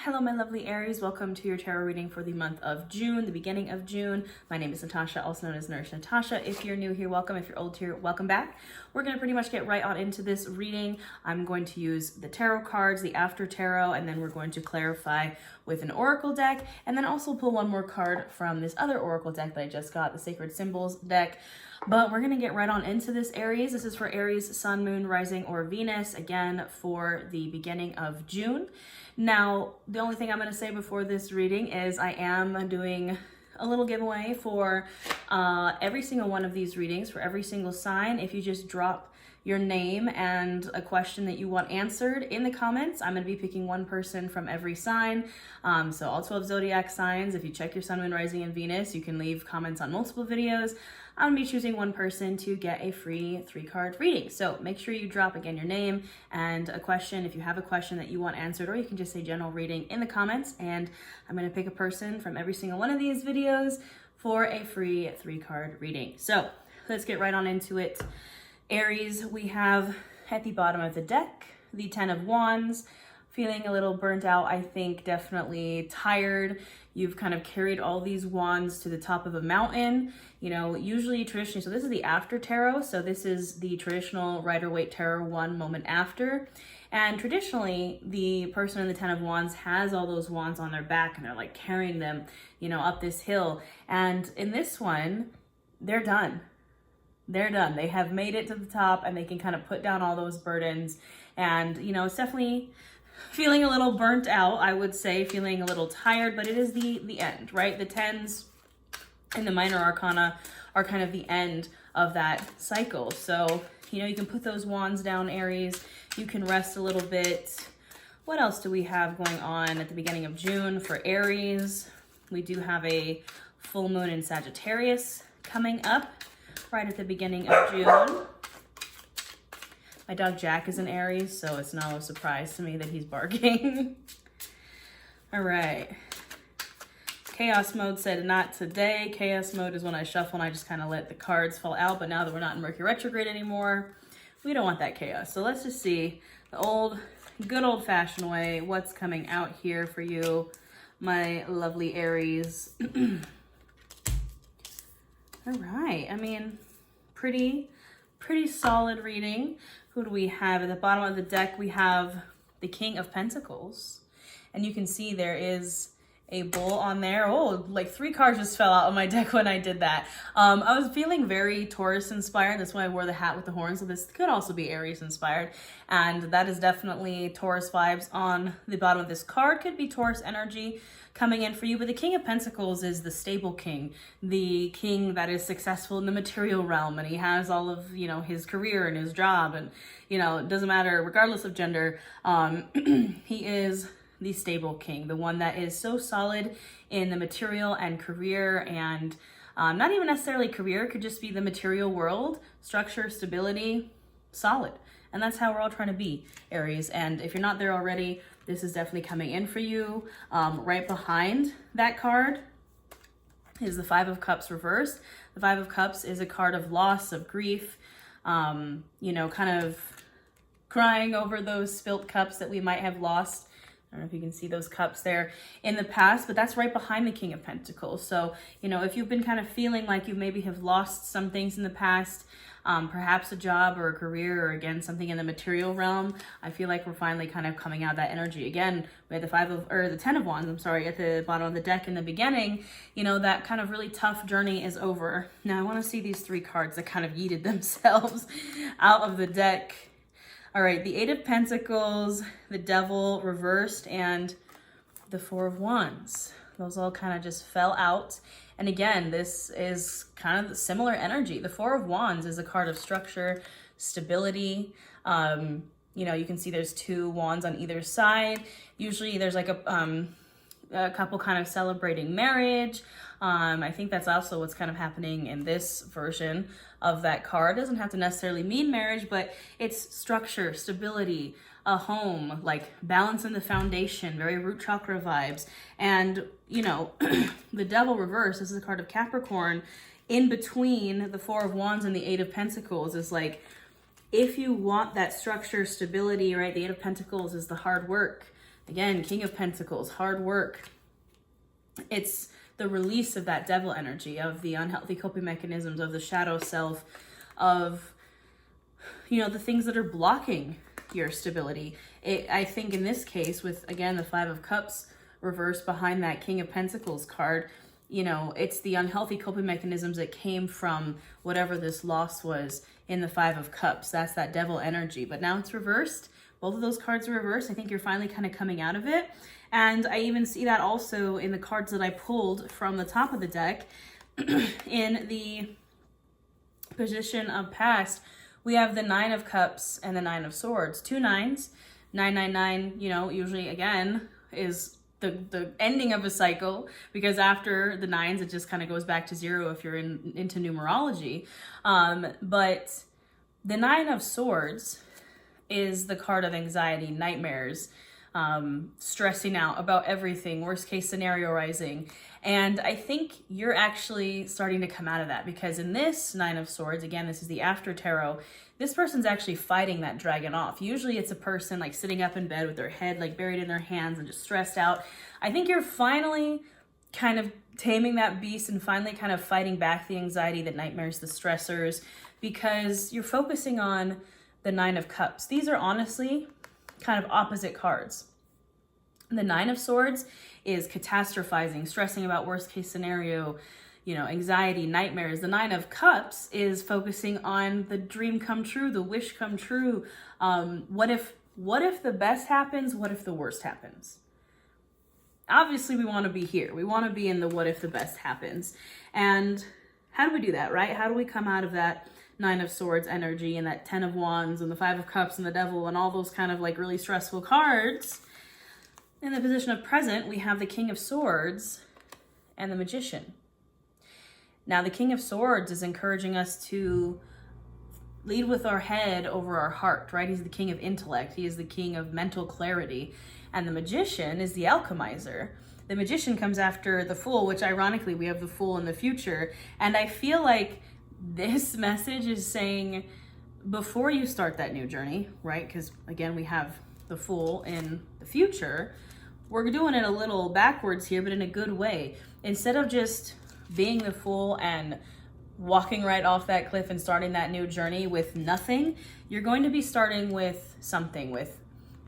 Hello, my lovely Aries. Welcome to your tarot reading for the month of June, the beginning of June. My name is Natasha, also known as Nurse Natasha. If you're new here, welcome. If you're old here, welcome back. We're going to pretty much get right on into this reading. I'm going to use the tarot cards, the after tarot, and then we're going to clarify with an oracle deck, and then also pull one more card from this other oracle deck that I just got, the Sacred Symbols deck. But we're going to get right on into this, Aries. This is for Aries, Sun, Moon, Rising, or Venus, again, for the beginning of June. Now, the only thing I'm going to say before this reading is I am doing a little giveaway for every single one of these readings, for every single sign. If you just drop your name and a question that you want answered in the comments, I'm going to be picking one person from every sign. So all 12 zodiac signs. If you check your Sun, Moon, Rising, and Venus, you can leave comments on multiple videos. I'm going to be choosing one person to get a free 3-card reading. So make sure you drop, again, your name and a question if you have a question that you want answered, or you can just say general reading in the comments, and I'm going to pick a person from every single one of these videos for a free 3-card reading. So let's get right on into it. Aries, we have at the bottom of the deck, the 10 of Wands, feeling a little burnt out, I think, definitely tired. You've kind of carried all these wands to the top of a mountain. You know, usually traditionally, so this is the after tarot. So this is the traditional Rider-Waite Tarot one moment after. And traditionally, the person in the 10 of Wands has all those wands on their back and they're like carrying them, you know, up this hill. And in this one, they're done. They're done. They have made it to the top and they can kind of put down all those burdens. And, you know, it's definitely feeling a little burnt out, I would say, feeling a little tired, but it is the end, right? The 10s and the minor arcana are kind of the end of that cycle. So, you know, you can put those wands down, Aries. You can rest a little bit. What else do we have going on at the beginning of June for Aries? We do have a full moon in Sagittarius coming up right at the beginning of June. My dog Jack is an Aries, so it's no surprise to me that he's barking. All right. Chaos mode said not today. Chaos mode is when I shuffle and I just kind of let the cards fall out. But now that we're not in Mercury retrograde anymore, we don't want that chaos. So let's just see the good old fashioned way. What's coming out here for you, my lovely Aries? All right. I mean, pretty solid reading. Who do we have? At the bottom of the deck, we have the King of Pentacles. And you can see there is a bull on there. Oh, like 3 cards just fell out of my deck when I did that. I was feeling very Taurus inspired. That's why I wore the hat with the horns. So this could also be Aries inspired. And that is definitely Taurus vibes on the bottom of this card. Could be Taurus energy coming in for you. But the King of Pentacles is the stable king, the king that is successful in the material realm. And he has all of, you know, his career and his job. And, you know, it doesn't matter, regardless of gender, he is the stable king, the one that is so solid in the material and career, and not even necessarily career, could just be the material world, structure, stability, solid. And that's how we're all trying to be, Aries. And if you're not there already, this is definitely coming in for you. Right behind that card is the 5 of Cups reversed. The 5 of Cups is a card of loss, of grief, you know, kind of crying over those spilt cups that we might have lost. I don't know if you can see those cups there in the past, but that's right behind the King of Pentacles. So, you know, if you've been kind of feeling like you maybe have lost some things in the past, perhaps a job or a career, or again, something in the material realm, I feel like we're finally kind of coming out of that energy. Again, we had the 10 of Wands, I'm sorry, at the bottom of the deck in the beginning. You know, that kind of really tough journey is over. Now I want to see these 3 cards that kind of yeeted themselves out of the deck. All right, the 8 of Pentacles, the Devil reversed, and the 4 of Wands. Those all kind of just fell out. And again, this is kind of similar energy. The 4 of Wands is a card of structure, stability. You know, you can see there's 2 wands on either side. Usually there's like a couple kind of celebrating marriage. I think that's also what's kind of happening in this version of that card. It doesn't have to necessarily mean marriage, but it's structure, stability, a home, like balance in the foundation, very root chakra vibes. And, you know, the Devil reverse, this is a card of Capricorn. In between the 4 of Wands and the 8 of Pentacles is like, if you want that structure, stability, right? The 8 of Pentacles is the hard work. Again, King of Pentacles, hard work. It's the release of that devil energy, of the unhealthy coping mechanisms, of the shadow self, of, you know, the things that are blocking your stability. I think in this case, with, again, the Five of Cups reversed behind that King of Pentacles card, you know, it's the unhealthy coping mechanisms that came from whatever this loss was in the Five of Cups. That's that devil energy. But now it's reversed. Both of those cards are reversed. I think you're finally kind of coming out of it. And I even see that also in the cards that I pulled from the top of the deck. In the position of past, we have the Nine of Cups and the Nine of Swords. 2 nines. 999, you know, usually, again, is the ending of a cycle, because after the nines, it just kind of goes back to 0 if you're into numerology. But the Nine of Swords is the card of anxiety, nightmares, stressing out about everything, worst case scenario rising. And I think you're actually starting to come out of that, because in this Nine of Swords, again, this is the after tarot, this person's actually fighting that dragon off. Usually it's a person like sitting up in bed with their head like buried in their hands and just stressed out. I think you're finally kind of taming that beast and finally kind of fighting back the anxiety, the nightmares, the stressors, because you're focusing on the Nine of Cups. These are honestly kind of opposite cards. The Nine of Swords is catastrophizing, stressing about worst case scenario, you know, anxiety, nightmares. The Nine of Cups is focusing on the dream come true, the wish come true. What if the best happens? What if the worst happens? Obviously, we want to be here. We want to be in the what if the best happens. And how do we do that, right? How do we come out of that Nine of Swords energy and that 10 of Wands and the 5 of Cups and the Devil and all those kind of like really stressful cards? In the position of present, we have the King of Swords and the Magician. Now, the King of Swords is encouraging us to lead with our head over our heart, right? He's the king of intellect. He is the king of mental clarity. And the Magician is the alchemizer. The Magician comes after the Fool, which ironically, we have the Fool in the future. And I feel like this message is saying, before you start that new journey, right? Because again, we have the Fool in the future. We're doing it a little backwards here, but in a good way. Instead of just being the Fool and walking right off that cliff and starting that new journey with nothing, you're going to be starting with something, with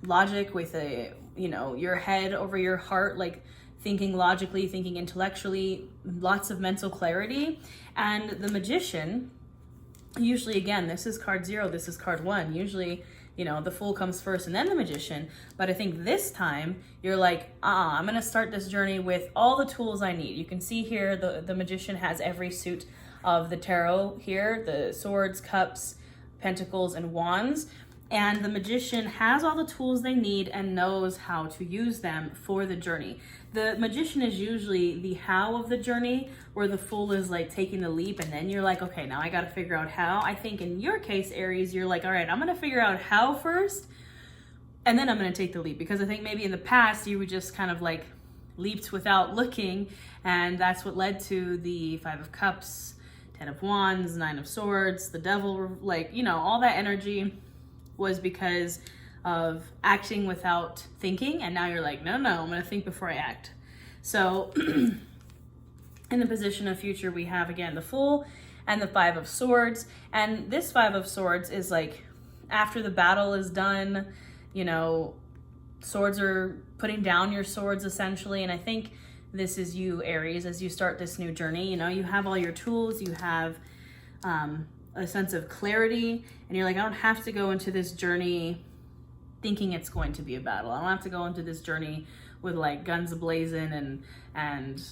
logic, with a, you know, your head over your heart, like thinking logically, thinking intellectually, lots of mental clarity. And the Magician, usually, again, this is card 0, this is card 1. Usually, you know, the Fool comes first and then the Magician. But I think this time you're like, I'm going to start this journey with all the tools I need. You can see here the Magician has every suit of the tarot here, the Swords, Cups, Pentacles, and Wands. And the Magician has all the tools they need and knows how to use them for the journey. The Magician is usually the how of the journey, where the Fool is like taking the leap, and then you're like, okay, now I got to figure out how. I think in your case, Aries, you're like, all right, I'm going to figure out how first, and then I'm going to take the leap. Because I think maybe in the past, you would just kind of like leaped without looking, and that's what led to the 5 of Cups, 10 of Wands, 9 of Swords, the Devil, like, you know, all that energy was because of acting without thinking. And now you're like, no, I'm going to think before I act. So in the position of future, we have, again, the Fool and the 5 of Swords. And this 5 of Swords is like, after the battle is done, you know, swords are putting down your swords essentially. And I think this is you, Aries, as you start this new journey. You know, you have all your tools, you have a sense of clarity, and you're like, I don't have to go into this journey thinking it's going to be a battle. I don't have to go into this journey with like guns ablazing and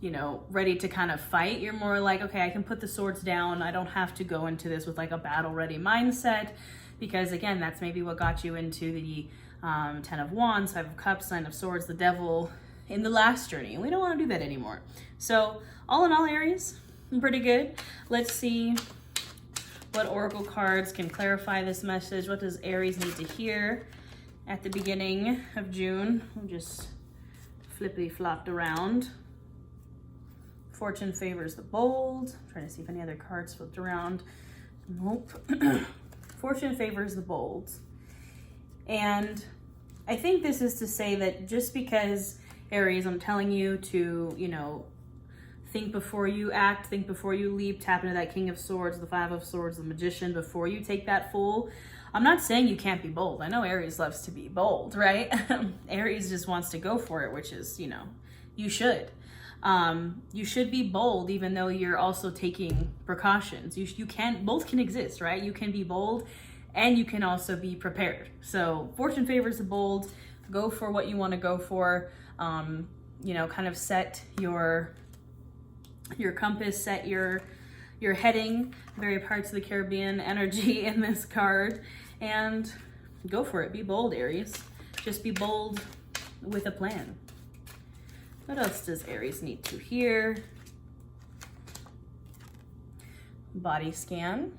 you know, ready to kind of fight. You're more like, okay, I can put the swords down. I don't have to go into this with like a battle ready mindset, because again, that's maybe what got you into the 10 of Wands, 5 of Cups, 9 of Swords, the Devil in the last journey. And we don't want to do that anymore. So all in all, Aries, pretty good. Let's see what oracle cards can clarify this message. What does Aries need to hear at the beginning of June? We'll just flippity flopped around. Fortune favors the bold. I'm trying to see if any other cards flipped around. Nope. Fortune favors the bold. And I think this is to say that just because, Aries, I'm telling you to, think before you act, think before you leap, tap into that King of Swords, the Five of Swords, the Magician, before you take that full. I'm not saying you can't be bold. I know Aries loves to be bold, right? Aries just wants to go for it, which is, you should. You should be bold, even though you're also taking precautions. You can, both can exist, right? You can be bold and you can also be prepared. So fortune favors the bold. Go for what you want to go for. Kind of set your compass, set your heading, very Parts of the Caribbean energy in this card, and go for it. Be bold, Aries. Just be bold with a plan. What else does Aries need to hear? Body scan.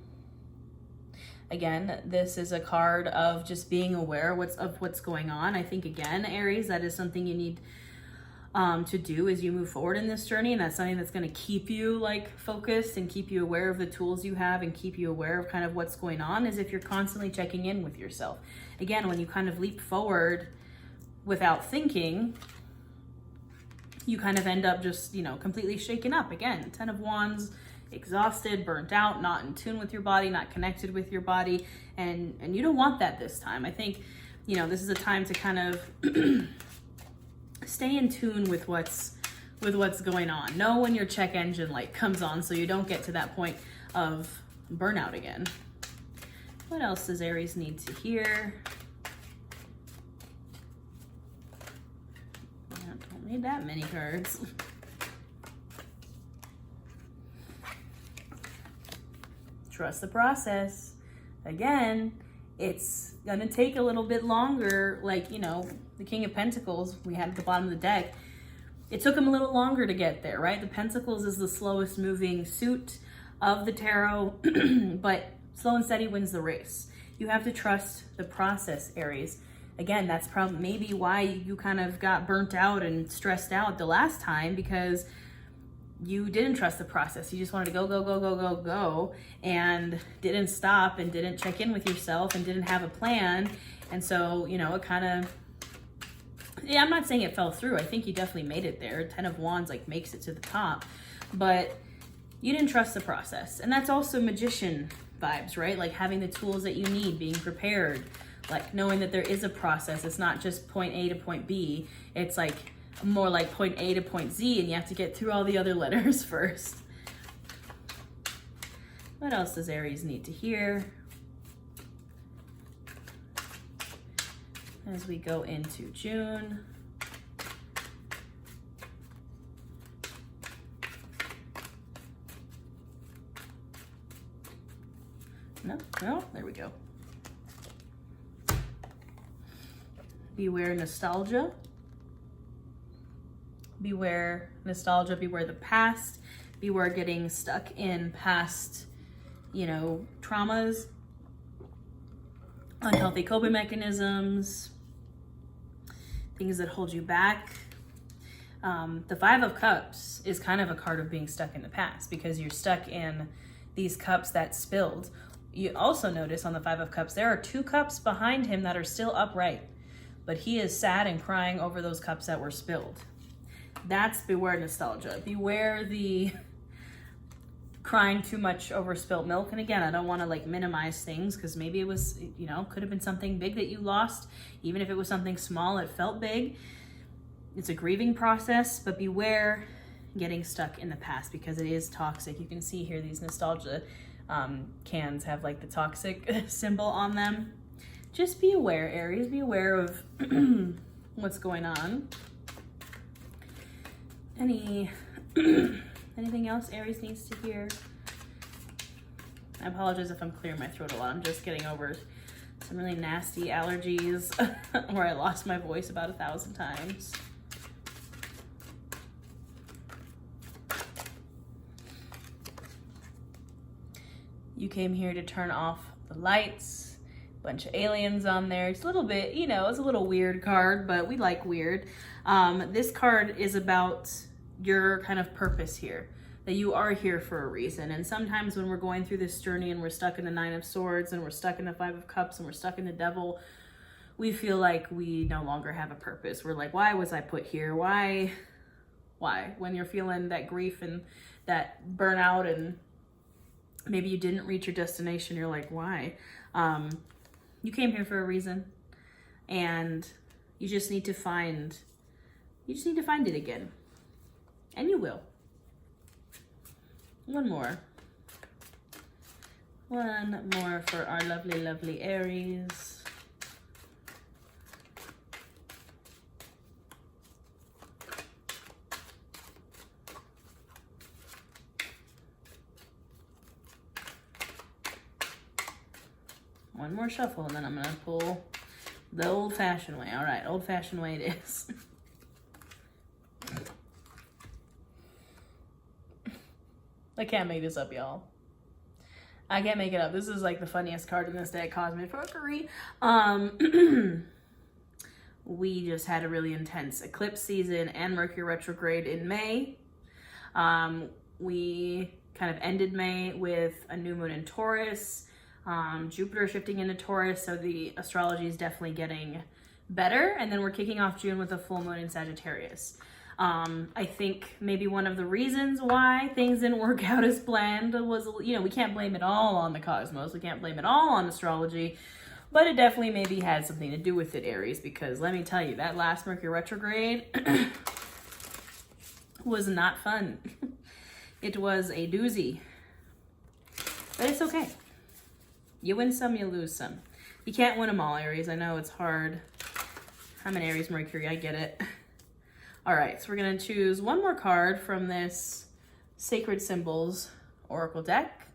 Again, this is a card of just being aware of what's going on. I think, again, Aries, that is something you need to do as you move forward in this journey, and that's something that's going to keep you focused and keep you aware of the tools you have and keep you aware of kind of what's going on, is if you're constantly checking in with yourself. Again, when you kind of leap forward without thinking, you kind of end up just completely shaken up. Again, 10 of Wands, exhausted, burnt out, not in tune with your body, not connected with your body, and you don't want that this time. I think this is a time to kind of stay in tune with what's going on. Know when your check engine light comes on, so you don't get to that point of burnout again. What else does Aries need to hear? Yeah, don't need that many cards. Trust the process. Again, it's gonna take a little bit longer. The King of Pentacles we had at the bottom of the deck, it took him a little longer to get there, right? The Pentacles is the slowest moving suit of the tarot, but slow and steady wins the race. You have to trust the process, Aries. Again, that's probably maybe why you kind of got burnt out and stressed out the last time, because you didn't trust the process. You just wanted to go, go, go, go, go, go, and didn't stop and didn't check in with yourself and didn't have a plan. And so, it kind of, I'm not saying it fell through. I think you definitely made it there. 10 of Wands makes it to the top, but you didn't trust the process. And that's also Magician vibes, right? Having the tools that you need, being prepared, knowing that there is a process. It's not just point A to point B. It's more like point A to point Z, and you have to get through all the other letters first. What else does Aries need to hear as we go into June? No, there we go. Beware nostalgia. Beware nostalgia, beware the past, beware getting stuck in past, traumas, unhealthy coping mechanisms, things that hold you back. The Five of Cups is kind of a card of being stuck in the past, because you're stuck in these cups that spilled. You also notice on the Five of Cups, there are 2 cups behind him that are still upright, but he is sad and crying over those cups that were spilled. That's beware nostalgia. Beware the crying too much over spilt milk. And again, I don't want to minimize things, because maybe it was, could have been something big that you lost. Even if it was something small, it felt big. It's a grieving process, but beware getting stuck in the past, because it is toxic. You can see here these nostalgia cans have the toxic symbol on them. Just be aware, Aries. Be aware of what's going on. Anything else Aries needs to hear? I apologize if I'm clearing my throat a lot. I'm just getting over some really nasty allergies where I lost my voice about 1,000 times. You came here to turn off the lights. Bunch of aliens on there. It's a little bit, it's a little weird card, but we like weird. This card is about your kind of purpose here, that you are here for a reason. And sometimes when we're going through this journey and we're stuck in the 9 of Swords and we're stuck in the 5 of Cups and we're stuck in the Devil, we feel like we no longer have a purpose. We're like, why was I put here? Why? When you're feeling that grief and that burnout and maybe you didn't reach your destination, you're like, why? You came here for a reason, and you just need to find it again. And you will. One more for our lovely, lovely Aries. One more shuffle, and then I'm gonna pull the old-fashioned way. All right, old-fashioned way it is. I can't make this up, y'all. I can't make it up. This is like the funniest card in this deck, Cosmic Fuckery. We just had a really intense eclipse season and Mercury retrograde in May. We kind of ended May with a new moon in Taurus. Jupiter shifting into Taurus, so the astrology is definitely getting better. And then we're kicking off June with a full moon in Sagittarius. I think maybe one of the reasons why things didn't work out as planned was, we can't blame it all on the cosmos. We can't blame it all on astrology, but it definitely maybe had something to do with it, Aries, because let me tell you, that last Mercury retrograde was not fun. It was a doozy, but it's okay. You win some, you lose some. You can't win them all, Aries. I know it's hard. I'm an Aries Mercury, I get it. All right, so we're gonna choose one more card from this Sacred Symbols Oracle deck.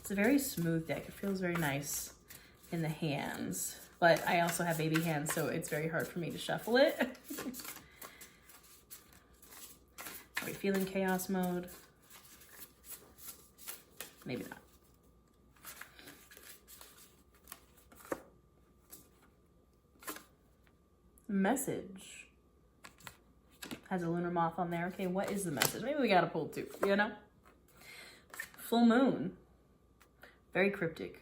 It's a very smooth deck. It feels very nice in the hands, but I also have baby hands, so it's very hard for me to shuffle it. Are we feeling chaos mode? Maybe not. Message has a lunar moth on there. Okay, what is the message? Maybe we gotta pull two, Full moon. Very cryptic.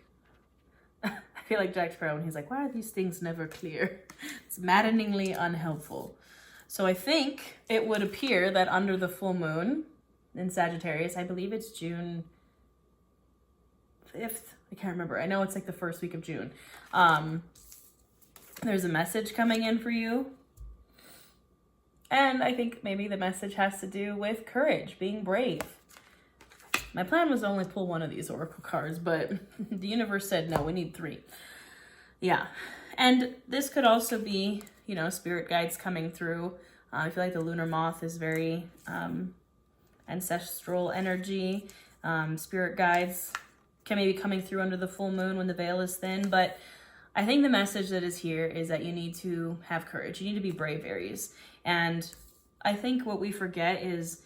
I feel like Jack Sparrow when he's like, why are these things never clear? It's maddeningly unhelpful. So I think it would appear that under the full moon in Sagittarius, I believe it's June 5th. I can't remember. I know it's like the first week of June. There's a message coming in for you. And I think maybe the message has to do with courage, being brave. My plan was to only pull one of these oracle cards, but the universe said, no, we need three. Yeah. And this could also be, spirit guides coming through. I feel like the lunar moth is very ancestral energy. Spirit guides can maybe coming through under the full moon when the veil is thin, but I think the message that is here is that you need to have courage. You need to be brave, Aries. And I think what we forget is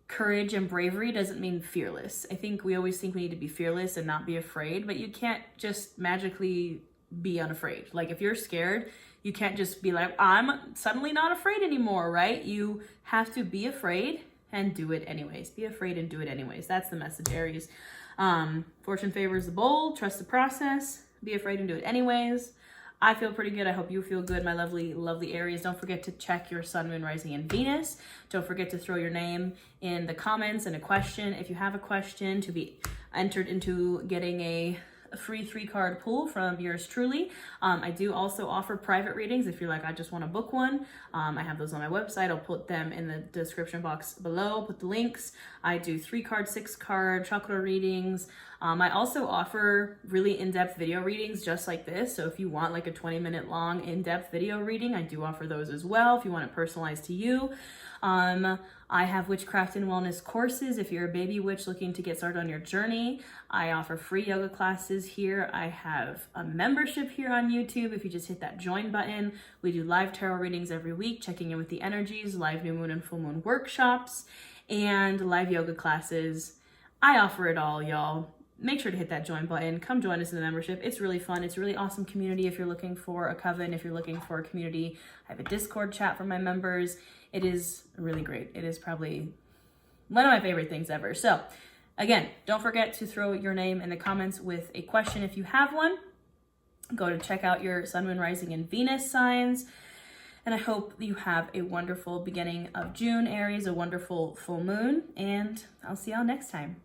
courage and bravery doesn't mean fearless. I think we always think we need to be fearless and not be afraid, but you can't just magically be unafraid. Like if you're scared, you can't just be like, I'm suddenly not afraid anymore, right? You have to be afraid and do it anyways. Be afraid and do it anyways. That's the message, Aries. Fortune favors the bold, trust the process, be afraid and do it anyways. I feel pretty good. I hope you feel good, my lovely, lovely Aries. Don't forget to check your sun, moon, rising, and Venus. Don't forget to throw your name in the comments and a question. If you have a question to be entered into getting a free 3-card pull from yours truly. I do also offer private readings if you're like, I just want to book one. I have those on my website. I'll put them in the description box below, put the links. I do 3-card, 6-card chakra readings. I also offer really in-depth video readings just like this. So if you want like a 20-minute long in-depth video reading, I do offer those as well if you want it personalized to you. I have witchcraft and wellness courses. If you're a baby witch looking to get started on your journey, I offer free yoga classes here. I have a membership here on YouTube. If you just hit that join button, we do live tarot readings every week, checking in with the energies, live new moon and full moon workshops, and live yoga classes. I offer it all, y'all. Make sure to hit that join button. Come join us in the membership. It's really fun. It's a really awesome community if you're looking for a coven, if you're looking for a community. I have a Discord chat for my members. It is really great. It is probably one of my favorite things ever. So again, don't forget to throw your name in the comments with a question if you have one. Go to check out your sun, moon, rising, and Venus signs. And I hope you have a wonderful beginning of June, Aries, a wonderful full moon, and I'll see y'all next time.